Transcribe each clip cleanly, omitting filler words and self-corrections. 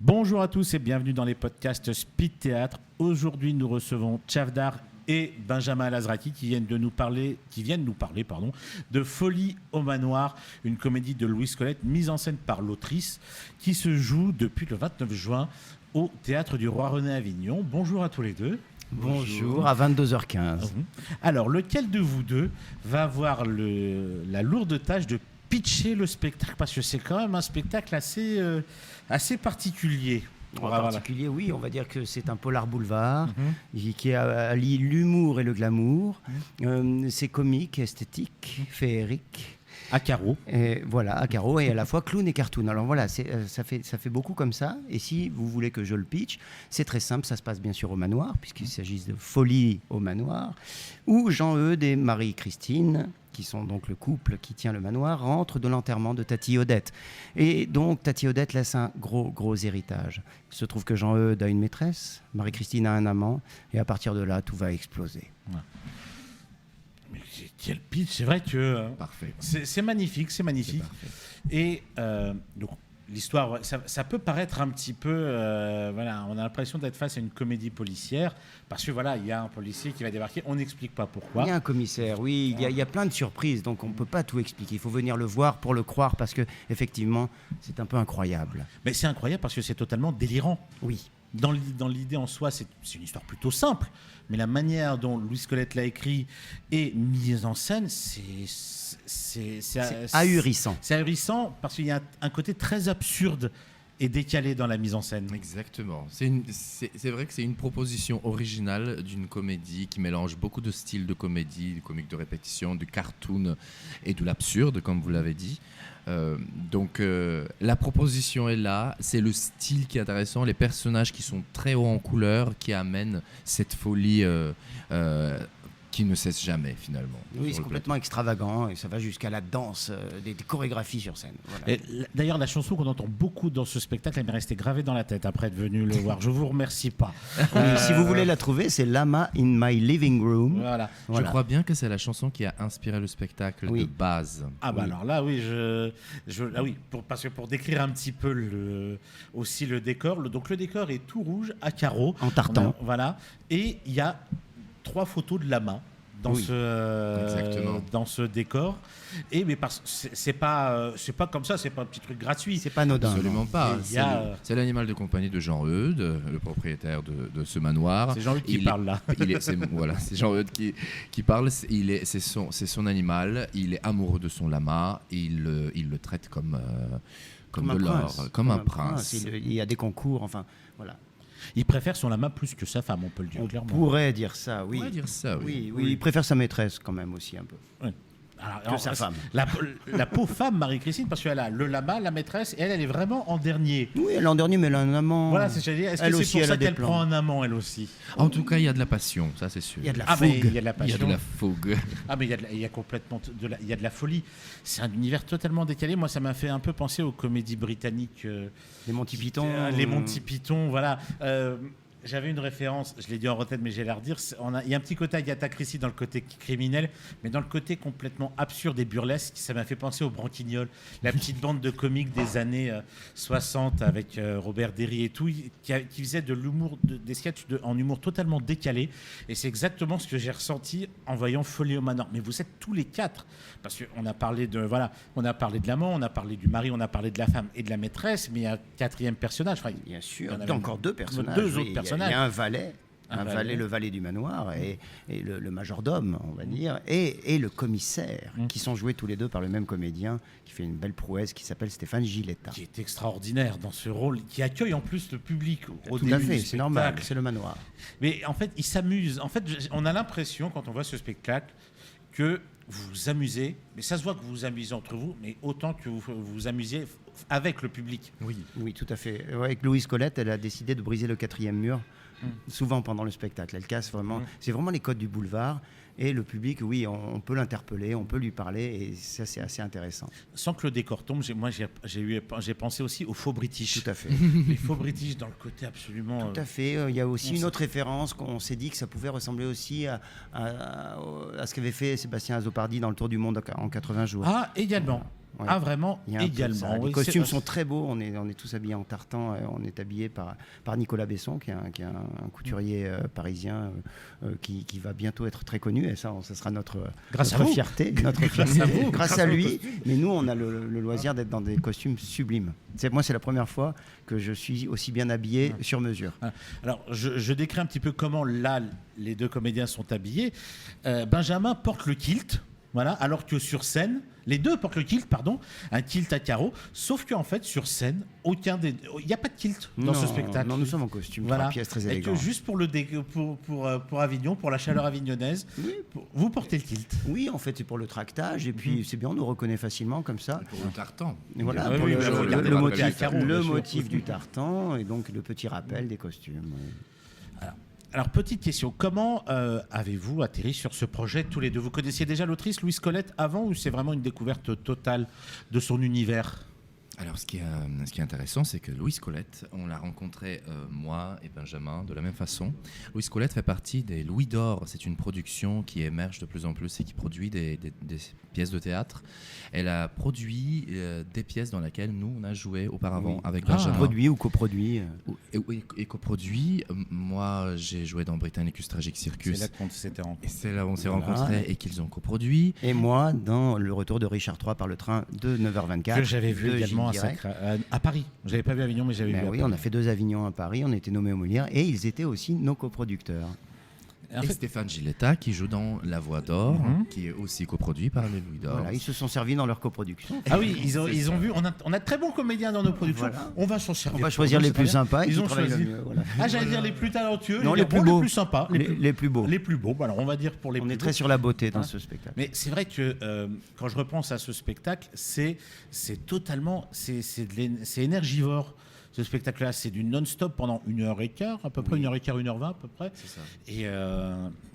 Bonjour à tous et bienvenue dans les podcasts Speed Théâtre. Aujourd'hui, nous recevons Tchavdar et Benjamin Lazraki qui viennent nous parler de Folie au manoir, une comédie de Louise Colette mise en scène par l'autrice qui se joue depuis le 29 juin au Théâtre du Roi René à Avignon. Bonjour à tous les deux. Bonjour, à 22h15. Alors, lequel de vous deux va avoir la lourde tâche de pitcher le spectacle? Parce que c'est quand même un spectacle assez particulier. En particulier, oui, on va dire que c'est un polar boulevard qui allie l'humour et le glamour. C'est comique, esthétique, féerique. À carreau. Et voilà, à carreau et à la fois clown et cartoon. Alors voilà, ça fait beaucoup comme ça. Et si vous voulez que je le pitch, c'est très simple. Ça se passe bien sûr au manoir, puisqu'il s'agit de Folie au manoir, où Jean-Eudes et Marie-Christine, qui sont donc le couple qui tient le manoir, rentrent de l'enterrement de Tati Odette. Et donc Tati Odette laisse un gros héritage. Il se trouve que Jean-Eudes a une maîtresse, Marie-Christine a un amant, et à partir de là, tout va exploser. Ouais. Mais quel pitch, c'est vrai que Parfait. C'est magnifique, c'est magnifique. Et donc l'histoire, ça peut paraître un petit peu, voilà, on a l'impression d'être face à une comédie policière parce que voilà, il y a un policier qui va débarquer, on n'explique pas pourquoi. Il y a un commissaire, oui, il y a plein de surprises, donc on ne peut pas tout expliquer. Il faut venir le voir pour le croire parce que effectivement, c'est un peu incroyable. Mais c'est incroyable parce que c'est totalement délirant. Oui. Dans l'idée en soi, c'est une histoire plutôt simple, mais la manière dont Louise Colette l'a écrit et mise en scène, c'est ahurissant. C'est ahurissant parce qu'il y a un côté très absurde et décalé dans la mise en scène. Exactement. C'est vrai que c'est une proposition originale d'une comédie qui mélange beaucoup de styles de comédie, du comique de répétition, du cartoon et de l'absurde, comme vous l'avez dit. Donc la proposition est là, c'est le style qui est intéressant, les personnages qui sont très hauts en couleur, qui amènent cette folie qui ne cesse jamais finalement. Oui, c'est complètement extravagant et ça va jusqu'à la danse, des chorégraphies sur scène. Voilà. D'ailleurs, la chanson qu'on entend beaucoup dans ce spectacle, elle m'est restée gravée dans la tête après être venu le voir. Je vous remercie pas. Si vous voulez la trouver, c'est Lama in my living room. Voilà. Je crois bien que c'est la chanson qui a inspiré le spectacle de base. Ah bah alors là, oui, parce que pour décrire un petit peu aussi le décor, donc le décor est tout rouge à carreaux. En tartan. Voilà. Et il y a 3 photos de lama dans ce décor. Et mais c'est pas comme ça, c'est pas un petit truc gratuit. C'est pas anodin. Absolument pas. C'est l'animal de compagnie de Jean-Eudes, le propriétaire de ce manoir. C'est Jean-Eudes qui parle là. C'est Jean-Eudes qui parle. C'est son animal. Il est amoureux de son lama. Il le traite comme de l'or, comme un prince. Il y a des concours. Enfin, voilà. Il préfère son lama plus que sa femme, on peut le dire clairement. On pourrait dire ça, oui. Oui. Il préfère sa maîtresse quand même aussi un peu. Oui. Alors, sa femme. La pauvre femme, Marie-Christine, parce qu'elle a le lama, la maîtresse, et elle est vraiment en dernier. Oui, elle est en dernier, mais elle a un amant. Voilà, est-ce que c'est pour ça qu'elle prend un amant, elle aussi? En tout cas, il y a de la passion, ça c'est sûr. Il y a de la fougue. Il y a de la passion. Il y a de la fougue. Ah, mais il y a complètement il y a de la folie. C'est un univers totalement décalé. Moi, ça m'a fait un peu penser aux comédies britanniques. Les Monty Python. Les Monty Python, voilà. J'avais une référence, je l'ai dit en retête, mais j'ai la redire. Il y a un petit côté Agatha Christie dans le côté criminel, mais dans le côté complètement absurde et burlesque, ça m'a fait penser aux Branquignoles, la petite bande de comiques des années 60 avec Robert Derry et tout, qui faisait de l'humour, des sketchs en humour totalement décalé. Et c'est exactement ce que j'ai ressenti en voyant Folie au manoir. Mais vous êtes tous les 4, parce qu'on a parlé de l'amant, on a parlé du mari, on a parlé de la femme et de la maîtresse, mais il y a un 4e personnage. Enfin, bien sûr, il y a encore 2 personnages. 2 autres personnages. Il y a un valet, le valet du manoir, et le majordome, on va dire, et le commissaire, qui sont joués tous les 2 par le même comédien, qui fait une belle prouesse, qui s'appelle Stéphane Giletta. Qui est extraordinaire dans ce rôle, qui accueille en plus le public au Tout début à fait, du c'est spectacle. normal, c'est le manoir. Mais en fait, il s'amuse. En fait, on a l'impression, quand on voit ce spectacle, que vous vous amusez, mais ça se voit que vous vous amusez entre vous, mais autant que vous vous amusez avec le public. Oui, tout à fait. Avec Louise Colette, elle a décidé de briser le 4e mur, souvent pendant le spectacle. Elle casse vraiment. C'est vraiment les codes du boulevard. Et le public, oui, on peut l'interpeller, on peut lui parler, et ça, c'est assez intéressant. Sans que le décor tombe, j'ai pensé aussi aux faux British. Tout à fait. Les faux British dans le côté absolument... Tout à fait. Il y a aussi une autre référence qu'on s'est dit que ça pouvait ressembler aussi à ce qu'avait fait Sébastien Azopardi dans le Tour du Monde en 80 jours. Ah, également. Ouais. Ah, vraiment, Il y a un peu de ça. également. Les Oui, costumes c'est- sont très beaux. On est tous habillés en tartan. On est habillé par Nicolas Besson, qui est un couturier parisien qui va bientôt être très connu. Et ça sera notre Grâce à vous. fierté. Notre Grâce fierté. à vous, Grâce grâce à aux lui. costumes. Mais nous, on a le loisir d'être dans des costumes sublimes. Moi, c'est la première fois que je suis aussi bien habillé sur mesure. Alors, je décris un petit peu comment là, les deux comédiens sont habillés. Benjamin porte le kilt, voilà, alors que sur scène, les deux portent le kilt, pardon, un kilt à carreaux, sauf qu'en fait, sur scène, il n'y a pas de kilt dans ce spectacle. Non, nous sommes en costume, Voilà. 3 pièces très Et élégant. que juste pour Avignon, pour la chaleur avignonnaise, vous portez le kilt. Oui, en fait, c'est pour le tractage. Et puis, c'est bien, on nous reconnaît facilement comme ça. Pour le tartan. Et voilà, Ah oui, pour oui, le, je le- regarde le le motif, à carreaux, le bien sûr. motif du tartan et donc le petit rappel des costumes. Alors, petite question, comment avez-vous atterri sur ce projet tous les deux? Vous connaissiez déjà l'autrice Louise Colette avant ou c'est vraiment une découverte totale de son univers? Alors, ce qui est intéressant, c'est que Louise Colette, on l'a rencontré, moi et Benjamin, de la même façon. Louise Colette fait partie des Louis d'Or. C'est une production qui émerge de plus en plus et qui produit des pièces de théâtre. Elle a produit des pièces dans lesquelles nous, on a joué auparavant Oui. avec Ah. Benjamin. Produit ou coproduit. Et coproduit. Moi, j'ai joué dans Britannicus Tragic C'est Circus. là qu'on s'était Et rencontrés. c'est là où on s'est Voilà. rencontrés et qu'ils ont coproduit. Et moi, dans le retour de Richard III par le train de 9h24. Que j'avais vu de également Gilles Guiret. à Paris. Je n'avais pas vu Avignon, mais j'avais Ben vu à oui, Paris. on a fait 2 Avignons à Paris, on était nommés aux Molières et ils étaient aussi nos coproducteurs. En Et fait, Stéphane Gilletta qui joue dans La Voix d'Or, Mhm. qui est aussi coproduit par les Louis d'Or. Voilà, ils se sont servis dans leur coproduction. ah oui, ils ont vu, on a de très bons comédiens dans nos productions. Voilà. On va s'en servir. On va choisir pour les nous, plus c'est très sympas et Ils qui ont travaillent choisi. le mieux. Voilà. Ah, j'allais dire les plus talentueux, Non, les plus bons, beaux. les plus sympas, Les plus beaux. Les plus beaux. Bon, alors on va dire pour les On plus est beaux. très sur la beauté dans Hein. ce spectacle. Mais c'est vrai que quand je repense à ce spectacle, c'est totalement, c'est énergivore. Ce spectacle-là, c'est du non-stop pendant 1h15, à peu près, 1h15, 1h20 à peu près. C'est ça. Et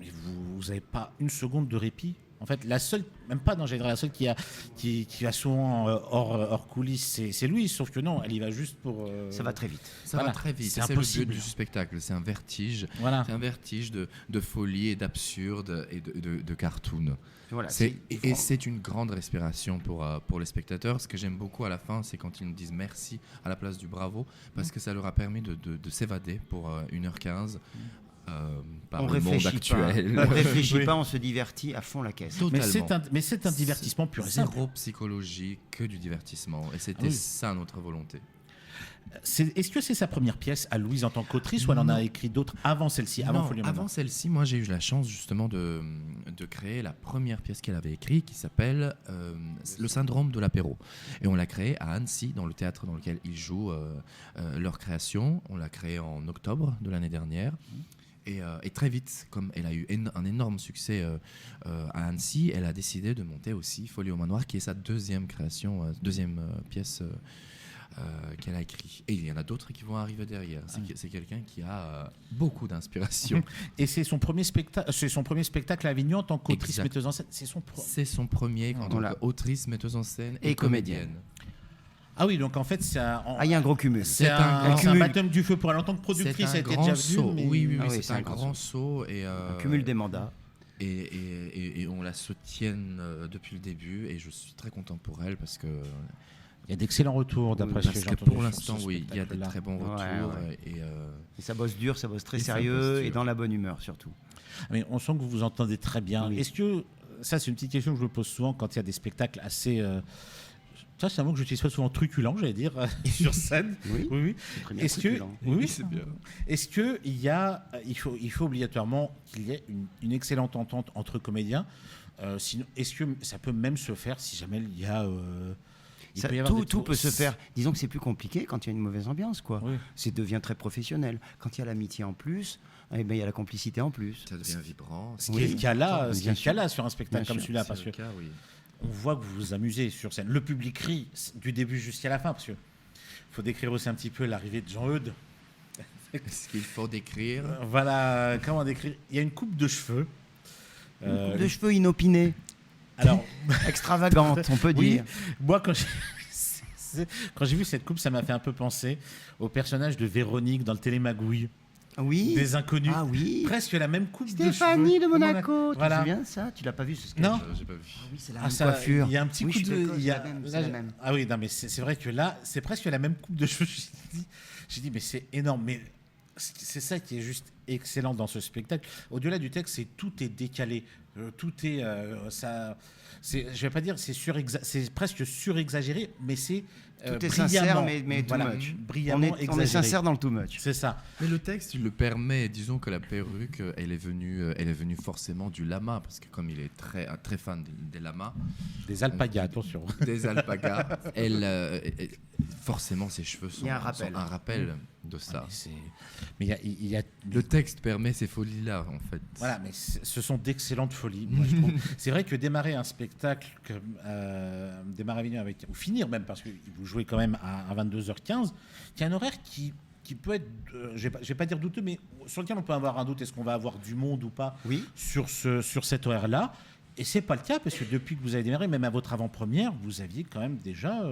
vous n'avez pas une seconde de répit. En fait, la seule, même pas, non, j'allais dire la seule qui a souvent hors coulisses, c'est Louise, sauf que non, elle y va juste pour. Ça va très vite. Ça Voilà, va très vite. c'est C'est le impossible. but du spectacle. C'est un vertige. Voilà. C'est un vertige de folie et d'absurde et de cartoon. Voilà, Et c'est une grande respiration pour les spectateurs. Ce que j'aime beaucoup à la fin, c'est quand ils nous disent merci à la place du bravo, parce que ça leur a permis de s'évader pour 1h15 par on le monde réfléchit pas. actuel. On réfléchit Oui. pas, on se divertit à fond la caisse. Totalement. Mais c'est un divertissement pur et simple. Zéro psychologie, que du divertissement. Et c'était Ah oui. ça notre volonté. Est-ce que c'est sa première pièce à Louise en tant qu'autrice ou elle en a écrit d'autres avant celle-ci, avant Non, Folie au Manoir? avant celle-ci, moi j'ai eu la chance justement de créer la première pièce qu'elle avait écrite qui s'appelle Le syndrome de l'apéro. Et on l'a créée à Annecy, dans le théâtre dans lequel ils jouent leur création. On l'a créée en octobre de l'année dernière. Et très vite, comme elle a eu un énorme succès à Annecy, elle a décidé de monter aussi Folie au Manoir, qui est sa deuxième création, deuxième pièce qu'elle a écrite. Et il y en a d'autres qui vont arriver derrière. C'est quelqu'un qui a beaucoup d'inspiration. Et c'est son premier spectacle à Avignon en tant qu'autrice Exact. metteuse en scène. C'est son C'est son premier en tant Voilà. qu'autrice, metteuse en scène et Et comédienne. comédienne. Ah oui, donc en fait c'est un, Ah, il y a un gros cumul. c'est C'est un un cumul. baptême du feu pour elle en tant que productrice. Ça a C'est un été grand déjà saut. vu. Mais... Oui, oui, Ah oui, c'est un grand saut. Et, Un cumul des mandats. et on la soutienne depuis le début. Et je suis très content pour elle parce que Il y a d'excellents retours d'après ce que Parce j'ai que entendu pour sur l'instant, ce oui, il y a des spectacle-là. très bons Ouais, retours. ouais. Et Et ça bosse dur, ça bosse très Et ça sérieux bosse dur. et dans la bonne humeur surtout. Mais on sent que vous vous entendez très bien. Oui. Est-ce que ça, c'est une petite question que je me pose souvent quand il y a des spectacles assez. Ça, c'est un mot que j'utilise pas souvent, truculent, j'allais dire, sur scène. Oui, Oui, oui. c'est très bien. Est-ce que, truculent. oui, c'est bien. Est-ce que il faut obligatoirement qu'il y ait une excellente entente entre comédiens. Sinon, est-ce que ça peut même se faire si jamais il y a il Ça, peut y avoir des tout trous- peut se faire. Disons que c'est plus compliqué quand il y a une mauvaise ambiance, quoi. Oui. C'est devient très professionnel. Quand il y a l'amitié en plus, eh ben, il y a la complicité en plus. Ça devient vibrant. Ce qui est le cas là, bien ce qui est le sûr. cas là sur un spectacle Bien comme sûr, celui-là, C'est parce que le cas, oui. on voit que vous vous amusez sur scène. Le public rit du début jusqu'à la fin, parce que faut décrire aussi un petit peu l'arrivée de Jean-Eudes. Ce qu'il faut décrire. Voilà, comment décrire? Il y a une coupe de cheveux. Une coupe de cheveux inopinée, Alors, extravagante, on peut oui, dire. moi quand j'ai vu cette coupe, ça m'a fait un peu penser au personnage de Véronique dans le Télémagouille. Oui. des inconnus. Ah oui. Presque la même coupe Stéphanie de cheveux. de Monaco. Tu te Voilà. souviens de ça? Tu l'as pas vu ce sketch? Non. J'ai pas vu. Oui, c'est la Ah, même ça, coiffure. il y a un petit Oui, coup je suis de. d'accord, il y a- c'est la même, là, c'est la même. Ah oui, non, mais c'est vrai que là, c'est presque la même coupe de cheveux. J'ai dit, mais c'est énorme. Mais c'est ça qui est juste excellent dans ce spectacle. Au-delà du texte, tout est décalé. Tout est. Je vais pas dire c'est presque surexagéré, mais c'est. Tout est sincère, brillamment, mais too voilà, much. brillamment On est exagéré. sincère dans le too much. C'est ça. Mais le texte, il le permet. Disons que la perruque, elle est venue forcément du lama, parce que comme il est très fan des lamas, Des alpagas, attention. des alpagas, forcément ses cheveux sont Il y a un rappel. De ça. Mais il y a Le texte permet ces folies-là, en fait. Voilà, mais ce sont d'excellentes folies. Moi, je trouve. C'est vrai que démarrer un spectacle comme démarrer Avignon avec, ou finir même, parce que vous jouez quand même à 22h15, qui est un horaire qui peut être, je vais pas dire douteux, mais sur lequel on peut avoir un doute. Est-ce qu'on va avoir du monde ou pas Oui. sur cet horaire-là? Et c'est pas le cas, parce que depuis que vous avez démarré, même à votre avant-première, vous aviez quand même déjà.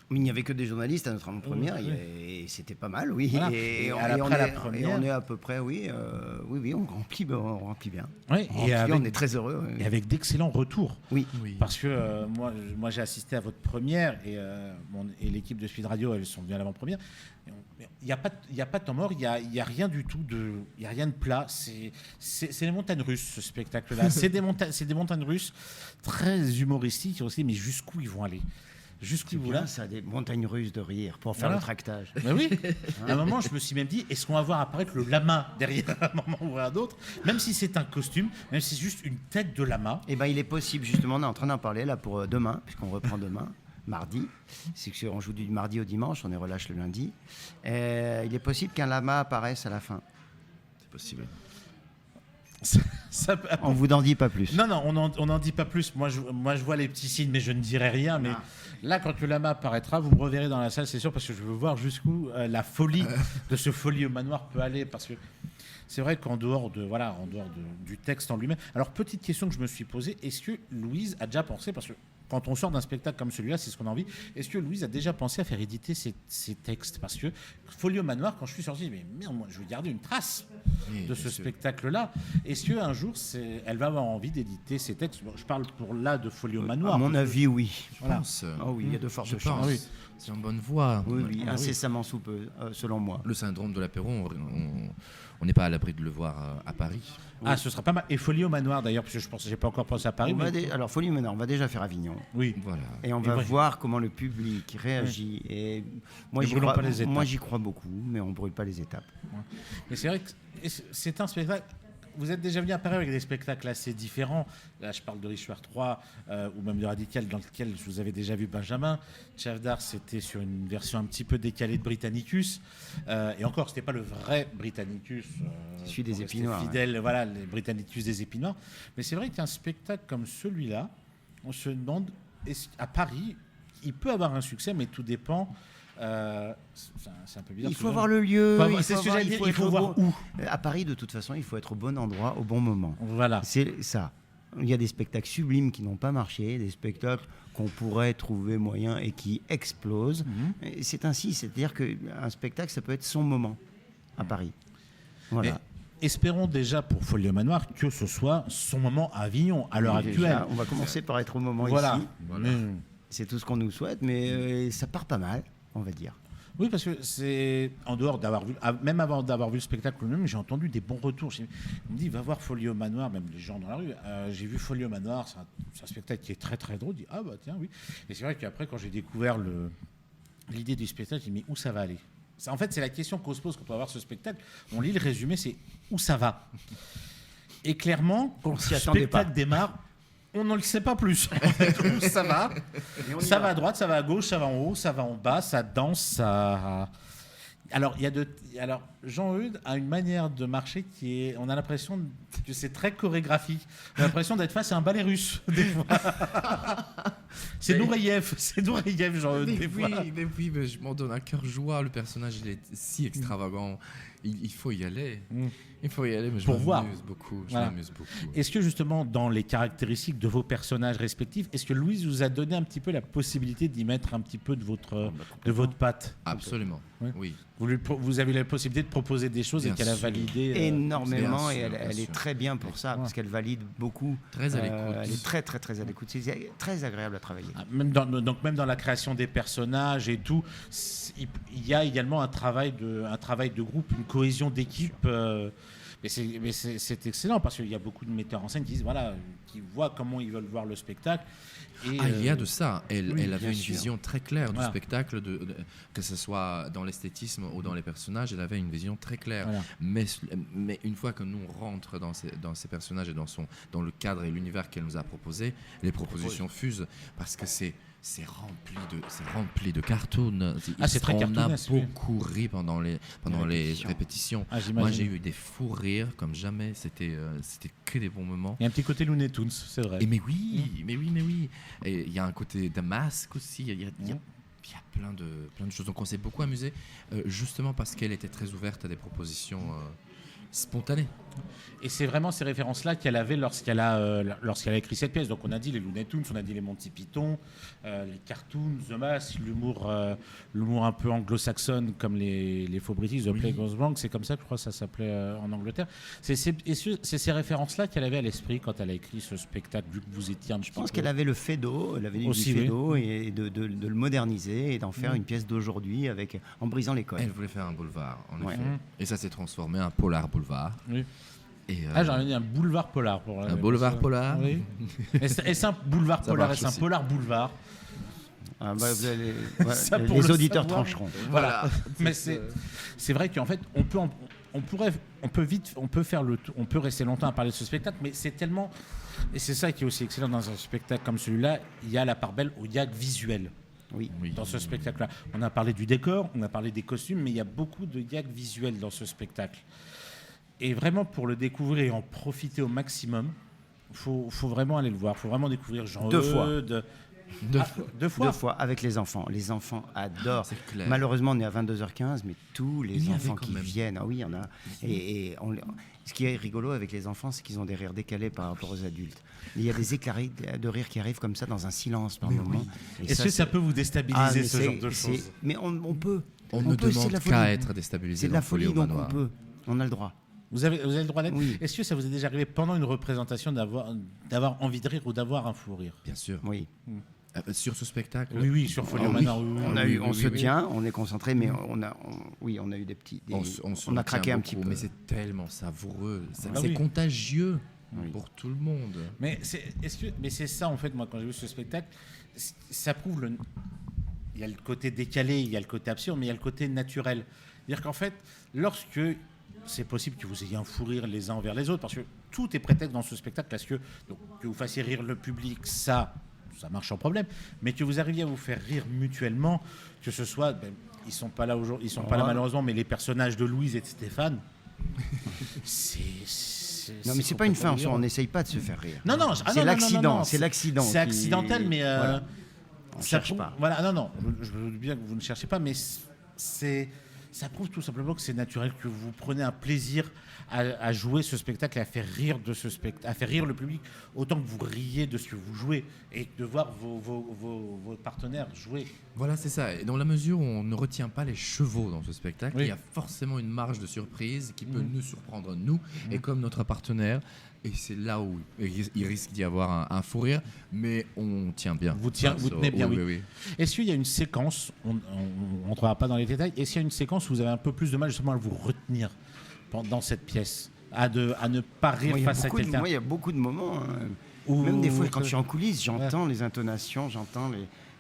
Il n'y avait que des journalistes à notre avant-première Oui. et c'était pas mal, oui. Voilà. Et Après la première- on est à peu près, oui, on remplit bien. Ouais, On est très heureux. et avec d'excellents retours. Oui. Parce que moi j'ai assisté à votre première et l'équipe de Speed Radio, elles sont venues à l'avant-première. Il n'y a pas de temps mort, il y a rien du tout il y a rien de plat. C'est les montagnes russes, ce spectacle-là. c'est des montagnes russes très humoristiques aussi, mais jusqu'où ils vont aller? Jusqu'où C'est ils vont bien là? ça, des montagnes russes de rire pour faire Voilà. le tractage. Ben oui. À un moment, je me suis même dit, est-ce qu'on va voir apparaître le lama derrière à un moment ou à un autre, même si c'est un costume, même si c'est juste une tête de lama. Eh ben, il est possible, justement, on est en train d'en parler là pour demain, puisqu'on reprend demain, mardi. C'est qu'on joue du mardi au dimanche, on est relâche le lundi. Il est possible qu'un lama apparaisse à la fin. C'est possible. Ça peut- On vous en dit pas plus. Non, on n'en dit pas plus. Moi, je vois les petits signes, mais je ne dirai rien. Mais là, quand le lama apparaîtra, vous me reverrez dans la salle, c'est sûr, parce que je veux voir jusqu'où la folie de ce folie au manoir peut aller. Parce que c'est vrai qu'en dehors du texte en lui-même. Alors, petite question que je me suis posée, est-ce que Louise a déjà pensé, parce que quand on sort d'un spectacle comme celui-là, c'est ce qu'on a envie, est-ce que Louise a déjà pensé à faire éditer ses textes? Parce que Folie au manoir, quand je suis sorti, mais merde, moi, je veux garder une trace de ce spectacle-là. Est-ce qu'un jour, elle va avoir envie d'éditer ses textes? Bon, je parle de Folie au manoir. À mon avis, oui. Je Voilà. pense. Ah oui, il y a de fortes Je chances. pense. Oui. C'est en bonne voie. Oui, incessamment sous peu, selon moi. Le syndrome de l'apéro, on n'est pas à l'abri de le voir à Paris. Ah, ce sera pas mal. Et Folie au manoir, d'ailleurs, parce que je pense que j'ai pas encore pensé à Paris. Alors, Folie maintenant, on va déjà faire Avignon. Oui. Voilà. Et on Et va ouais. voir comment le public réagit. Et moi, Ne brûlons pas les étapes. moi, j'y crois beaucoup, mais on ne brûle pas les étapes. Mais c'est vrai que c'est un spectacle. Vous êtes déjà venu à Paris avec des spectacles assez différents. Là, je parle de Richard III ou même de Radical, dans lequel je vous avais déjà vu Benjamin. Chavdar, c'était sur une version un petit peu décalée de Britannicus. Et encore, c'était pas le vrai Britannicus. Celui des pour rester Épinois, fidèle, voilà, les Britannicus des Épinois. Mais c'est vrai qu'un spectacle comme celui-là, on se demande, à Paris, il peut avoir un succès, mais tout dépend. C'est un peu bizarre. Il faut voir le lieu. C'est ce que j'allais dire, il faut être voir au où. À Paris, de toute façon, il faut être au bon endroit, au bon moment. Voilà. C'est ça. Il y a des spectacles sublimes qui n'ont pas marché, des spectacles qu'on pourrait trouver moyens et qui explosent. Et c'est ainsi, c'est-à-dire qu'un spectacle, ça peut être son moment à Paris. Voilà. Et espérons déjà pour Folie au Manoir que ce soit son moment à Avignon, à l'heure Oui, actuelle. déjà, on va commencer par être au moment Voilà. ici. Voilà. Mais- C'est tout ce qu'on nous souhaite, mais ça part pas mal, on va dire. oui, parce que c'est en dehors d'avoir vu, même avant d'avoir vu le spectacle lui-même, j'ai entendu des bons retours. On me dit, va voir Folie au Manoir, même les gens dans la rue. J'ai vu Folie au Manoir, c'est un spectacle qui est très très drôle. Je dis, ah bah tiens, oui. Et c'est vrai qu'après, quand j'ai découvert l'idée du spectacle, j'ai dit, mais où ça va aller? En fait, c'est la question qu'on se pose quand on va voir ce spectacle. On lit le résumé, c'est où ça va? Et clairement, quand s'y le attendait spectacle pas. démarre, on ne le sait pas plus. Où ça va? Ça va à droite, ça va à gauche, ça va en haut, ça va en bas, ça danse, ça. Alors, Jean-Eudes a une manière de marcher qui est. On a l'impression que c'est très chorégraphique. On a l'impression d'être face à un ballet russe, des fois. C'est Nureyev, des fois. Mais je m'en donne un cœur joie. Le personnage, il est si extravagant. Il faut y aller. Il faut y aller, mais je Pour voir. m'amuse beaucoup. Voilà. Est-ce que justement, dans les caractéristiques de vos personnages respectifs, est-ce que Louise vous a donné un petit peu la possibilité d'y mettre un petit peu de votre patte? Absolument. Ouais. Oui. Vous avez la possibilité de proposer des choses Bien et qu'elle a sûr. validé. Énormément, bien et sûr, elle bien est sûr. très bien pour ça, parce qu'elle valide beaucoup. Très à l'écoute. Elle est très, très, très à l'écoute. C'est très agréable à travailler. Même dans la création des personnages et tout, il y a également un travail de groupe, une cohésion d'équipe. Mais c'est excellent parce qu'il y a beaucoup de metteurs en scène qui disent qui voient comment ils veulent voir le spectacle. Et, il y a de ça. Elle avait bien une sûr. vision très claire du Voilà. spectacle, que ce soit dans l'esthétisme ou dans les personnages. Elle avait une vision très claire. Voilà. Mais une fois que nous on rentre dans ces personnages et dans le cadre et l'univers qu'elle nous a proposé, les propositions fusent parce que c'est rempli de cartoons. C'est très On a cartoonesque, oui. beaucoup ri pendant les répétitions. j'imagine. Moi, j'ai eu des fous rires comme jamais. C'était que des bons moments. Il y a un petit côté Looney Tunes, c'est vrai. Mais oui. Et il y a un côté de masque aussi. Il y a plein de choses. Donc on s'est beaucoup amusé, justement parce qu'elle était très ouverte à des propositions spontanées. Et c'est vraiment ces références-là qu'elle avait lorsqu'elle a écrit cette pièce. Donc on a dit les Looney Tunes, on a dit les Monty Python, les cartoons, The Mask, l'humour un peu anglo-saxonne comme les faux british, The Playground Bank, c'est comme ça que je crois que ça s'appelait en Angleterre. C'est ces références-là qu'elle avait à l'esprit quand elle a écrit ce spectacle, vu que vous étiez un petit Je pense peu... qu'elle avait le Feydeau, elle avait du Aussi, Feydeau, et de le moderniser et d'en faire une pièce d'aujourd'hui en brisant les codes. Elle voulait faire un boulevard, en Ouais. effet. Et ça s'est transformé en polar boulevard. Oui. Et, j'aurais dit un boulevard polar. un boulevard polar. Oui. Est-ce un boulevard Ça polar? marche Est-ce un aussi. polar boulevard? Vous allez- Ça, pour les le auditeurs savoir. trancheront. Voilà. Mais c'est vrai qu'en fait, on peut rester longtemps à parler de ce spectacle, mais c'est tellement, et c'est ça qui est aussi excellent dans un spectacle comme celui-là, il y a la part belle au gag visuel. Oui. Dans ce spectacle-là, on a parlé du décor, on a parlé des costumes, mais il y a beaucoup de gags visuels dans ce spectacle. Et vraiment, pour le découvrir et en profiter au maximum, faut vraiment aller le voir. Faut vraiment découvrir Jean Deux fois. Eudes. Deux Deux fois. Deux fois avec les enfants. Les enfants adorent. C'est clair. Malheureusement, on est à 22h15, mais tous Il les y avait enfants quand qui même. viennent, il y en a. Ce qui est rigolo avec les enfants, c'est qu'ils ont des rires décalés par rapport aux adultes. Il y a des éclats de rire qui arrivent comme ça dans un silence par moment. Et Est-ce que ça peut vous déstabiliser, ce genre de c'est- choses? Mais on peut. On ne peut, c'est de demande la folie. qu'à être déstabilisé. C'est de dans la folie, au donc on manoir. peut. On a le droit. Vous avez le droit d'être. Oui. Est-ce que ça vous est déjà arrivé pendant une représentation d'avoir envie de rire ou d'avoir un fou rire? Bien sûr. Oui. Sur ce spectacle. Oui, sur Folie au Oui. Manoir. oui, oui. On se tient, on est concentré, mais on a eu des petits. On a craqué un petit peu. mais c'est tellement savoureux. C'est Ah oui. contagieux Oui. pour tout le monde. Mais c'est ça en fait, moi quand j'ai vu ce spectacle, ça prouve il y a le côté décalé, il y a le côté absurde, mais il y a le côté naturel. C'est-à-dire qu'en fait, lorsque c'est possible que vous ayez un fou rire les uns envers les autres, parce que tout est prétexte dans ce spectacle, parce que donc, que vous fassiez rire le public, ça marche sans problème, mais que vous arriviez à vous faire rire mutuellement, que ce soit, ils sont pas là aujourd'hui, ils sont pas là malheureusement, mais les personnages de Louise et de Stéphane, Non, mais c'est pas une fin en soi, on complètement n'essaye pas de se faire rire. non, C'est l'accident, c'est l'accident. C'est accidentel, mais Voilà. On ça cherche prouve- pas. Voilà, non, je veux bien que vous ne cherchez pas, mais ça prouve tout simplement que c'est naturel, que vous prenez un plaisir à jouer ce spectacle et à faire rire de ce spectacle, à faire rire le public autant que vous riez de ce que vous jouez et de voir vos partenaires jouer. Voilà, c'est ça. Et dans la mesure où on ne retient pas les chevaux dans ce spectacle, Oui. il y a forcément une marge de surprise qui peut nous surprendre, nous, et comme notre partenaire. Et c'est là où il risque d'y avoir un fou rire, mais on tient bien. Vous tenez bien, oui. oui. Est-ce qu'il y a une séquence, on ne rentrera pas dans les détails, est-ce qu'il y a une séquence où vous avez un peu plus de mal justement à vous retenir dans cette pièce, à ne pas rire Moi, il y a face à beaucoup de- quelqu'un? moi, il y a beaucoup de moments. Où- Même des fois, quand je suis en coulisses, j'entends les intonations, j'entends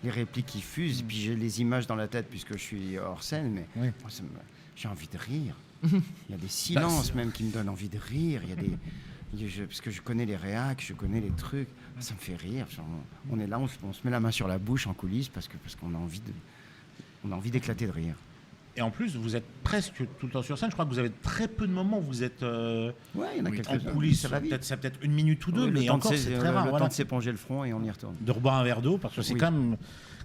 les répliques qui fusent, puis j'ai les images dans la tête puisque je suis hors scène, mais Oui. moi, j'ai envie de rire. Il y a des silences même qui me donnent envie de rire. Il y a des... parce que je connais les réacs, je connais les trucs, ça me fait rire. On est là, on se met la main sur la bouche en coulisses parce qu'on a envie d'éclater de rire. Et en plus, vous êtes presque tout le temps sur scène. Je crois que vous avez très peu de moments où vous êtes Ouais, il y en a Oui, en quelques-uns. coulisses. Ça va vite. Peut-être une minute ou deux, Oui, le mais temps de encore, c'est très rare. Le Voilà. temps de s'éponger le front et on y retourne. De reboire un verre d'eau, parce que c'est Oui. quand même,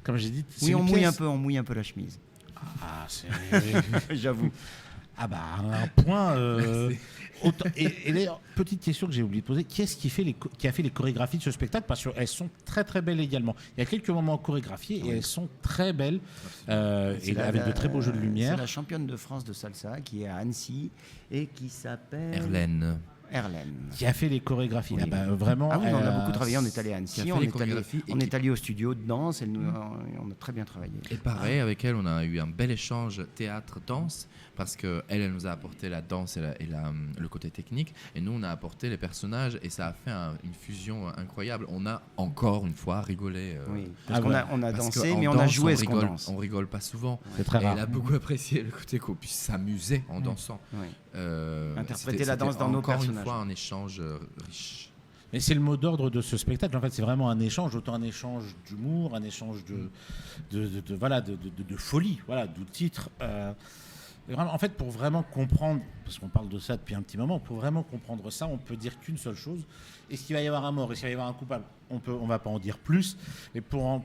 comme j'ai dit, c'est Oui, une on pièce. on mouille un peu la chemise. Ah, c'est... J'avoue. Ah bah, un point... Et d'ailleurs, petite question que j'ai oublié de poser, qui est-ce qui a fait les chorégraphies de ce spectacle? Parce qu'elles sont très très belles également. Il y a quelques moments chorégraphiés et elles sont très belles, et avec de très beaux jeux de C'est lumière. la championne de France de salsa qui est à Annecy et qui s'appelle Erlen. Erlen. Qui a fait les chorégraphies. Oui. Ah bah, vraiment, Ah oui, on a elle beaucoup travaillé. On est allé à Annecy, Qui a fait on les est allé, chorégraphies et on qui- est allé au studio de danse. On a très bien travaillé. Et pareil, avec elle, on a eu un bel échange théâtre-danse, parce qu'elle, elle nous a apporté la danse le côté technique, et nous, on a apporté les personnages, et ça a fait une fusion incroyable. On a encore une fois rigolé. Oui, parce Ah qu'on ouais. on a Parce dansé, qu'en mais on a danse, joué on ce qu'on rigole, danse. on rigole pas souvent. C'est très Et rare. elle a beaucoup apprécié le côté qu'on puisse s'amuser en dansant. Oui. C'était- Interpréter la danse c'était dans nos encore personnages. une fois un échange riche. Mais c'est le mot d'ordre de ce spectacle. En fait, c'est vraiment un échange, autant un échange d'humour, un échange de folie. Voilà, d'où le titre. Et vraiment, en fait, pour vraiment comprendre, parce qu'on parle de ça depuis un petit moment, pour vraiment comprendre ça, on peut dire qu'une seule chose. Est-ce qu'il va y avoir un mort? Est-ce qu'il va y avoir un coupable? On va pas en dire plus. Mais pour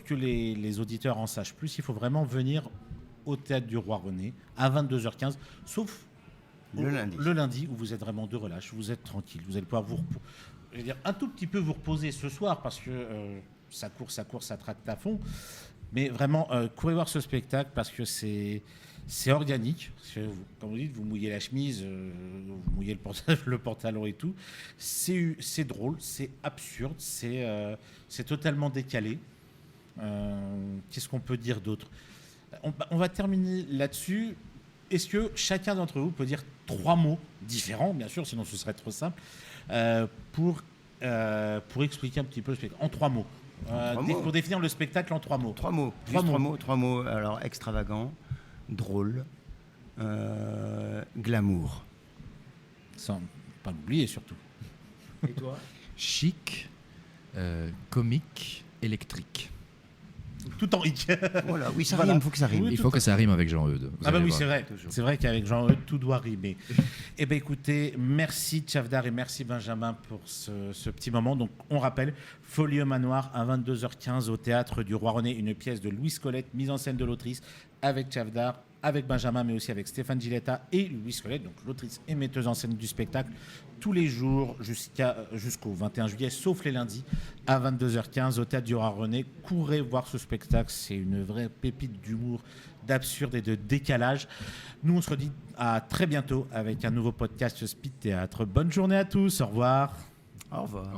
que les auditeurs en sachent plus, il faut vraiment venir au Théâtre du Roi René à 22h15, sauf Le lundi. où vous êtes vraiment de relâche, vous êtes tranquille, vous allez pouvoir je veux dire, un tout petit peu vous reposer ce soir parce que ça court, ça traque à fond. Mais vraiment, courez voir ce spectacle parce que c'est organique. Parce que comme vous dites, vous mouillez la chemise, vous mouillez le pantalon et tout. C'est drôle, c'est absurde, c'est totalement décalé. Qu'est-ce qu'on peut dire d'autre? On va terminer là-dessus. Est-ce que chacun d'entre vous peut dire 3 mots différents, bien sûr, sinon ce serait trop simple, pour expliquer un petit peu le spectacle? En 3 mots. mots. Pour définir le spectacle en 3 mots. Trois mots. Trois mots. Alors, extravagant, drôle, glamour. Sans pas l'oublier surtout. Et toi? Chic, comique, électrique. Tout en hic. Voilà, oui, ça Voilà. rime, il faut que ça rime. Oui, Il tout faut à que ça rime avec Jean-Eudes. vous Ah bah allez oui, voir. c'est vrai. Toujours. C'est vrai qu'avec Jean-Eudes, tout doit rimer. Eh bien écoutez, merci Tchavdar et merci Benjamin pour ce petit moment. Donc on rappelle, Folie au Manoir à 22h15 au Théâtre du Roi René, une pièce de Louise Colette, mise en scène de l'autrice, avec Tchavdar, avec Benjamin, mais aussi avec Stéphane Giletta et Louise Colette, donc l'autrice et metteuse en scène du spectacle, tous les jours jusqu'au 21 juillet, sauf les lundis, à 22h15 au Théâtre du Roi René. Courez voir ce spectacle, c'est une vraie pépite d'humour, d'absurde et de décalage. Nous, on se redit à très bientôt avec un nouveau podcast Speed Théâtre. Bonne journée à tous, au revoir. Au revoir. Au revoir.